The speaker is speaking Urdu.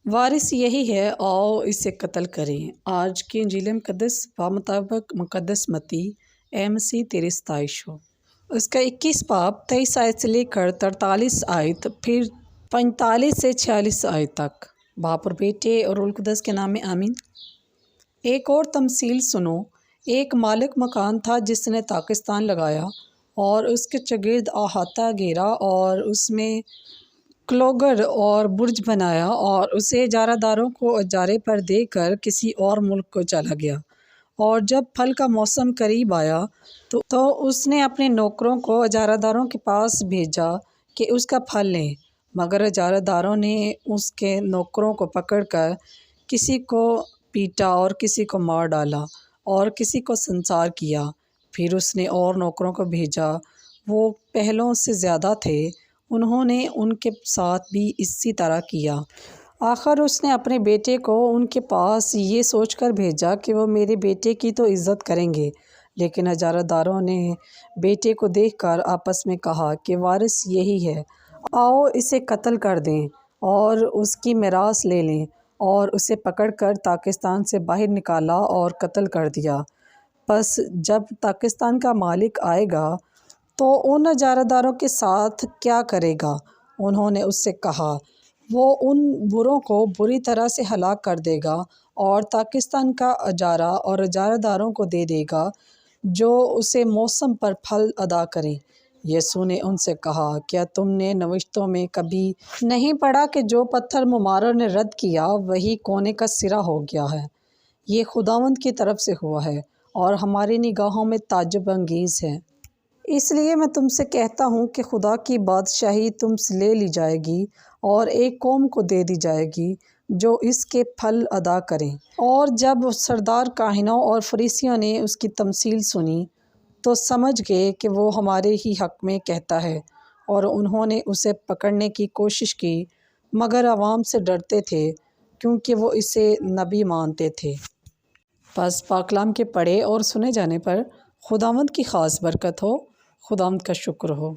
وارث یہی ہے، آؤ اسے قتل کریں۔ آج کی انجیل مقدس مطابق مقدس متی مسیح تیری ستائش ہو۔ اس کا 21 باب 23 آیت سے لے کر 43 آیت، پھر 45 سے 46 آیت تک۔ باپ اور بیٹے اور روح القدس کے نام میں آمین۔ ایک اور تمثیل سنو۔ ایک مالک مکان تھا جس نے طاقستان لگایا اور اس کے چگرد احاطہ گھیرا اور اس میں کلوگر اور برج بنایا اور اسے اجارہ داروں کو اجارے پر دے کر کسی اور ملک کو چلا گیا۔ اور جب پھل کا موسم قریب آیا تو اس نے اپنے نوکروں کو اجارہ داروں کے پاس بھیجا کہ اس کا پھل لیں، مگر اجارہ داروں نے اس کے نوکروں کو پکڑ کر کسی کو پیٹا اور کسی کو مار ڈالا اور کسی کو سنسار کیا۔ پھر اس نے اور نوکروں کو بھیجا، وہ پہلوں سے زیادہ تھے، انہوں نے ان کے ساتھ بھی اسی طرح کیا۔ آخر اس نے اپنے بیٹے کو ان کے پاس یہ سوچ کر بھیجا کہ وہ میرے بیٹے کی تو عزت کریں گے، لیکن اجارہ داروں نے بیٹے کو دیکھ کر آپس میں کہا کہ وارث یہی ہے، آؤ اسے قتل کر دیں اور اس کی میراث لے لیں، اور اسے پکڑ کر طاقستان سے باہر نکالا اور قتل کر دیا۔ پس جب طاقستان کا مالک آئے گا تو ان اجارہ داروں کے ساتھ کیا کرے گا؟ انہوں نے اس سے کہا، وہ ان بروں کو بری طرح سے ہلاک کر دے گا اور طاقستان کا اجارہ اور اجارہ داروں کو دے دے گا جو اسے موسم پر پھل ادا کریں۔ یسوع نے ان سے کہا، کیا تم نے نوشتوں میں کبھی نہیں پڑھا کہ جو پتھر معماروں نے رد کیا وہی کونے کا سرا ہو گیا ہے؟ یہ خداوند کی طرف سے ہوا ہے اور ہماری نگاہوں میں تعجب انگیز ہے۔ اس لیے میں تم سے کہتا ہوں کہ خدا کی بادشاہی تم سے لے لی جائے گی اور ایک قوم کو دے دی جائے گی جو اس کے پھل ادا کریں۔ اور جب سردار کاہنوں اور فریسیوں نے اس کی تمثیل سنی تو سمجھ گئے کہ وہ ہمارے ہی حق میں کہتا ہے، اور انہوں نے اسے پکڑنے کی کوشش کی، مگر عوام سے ڈرتے تھے کیونکہ وہ اسے نبی مانتے تھے۔ پس پاک کلام کے پڑھے اور سنے جانے پر خداوند کی خاص برکت ہو۔ خداوند کا شکر ہو۔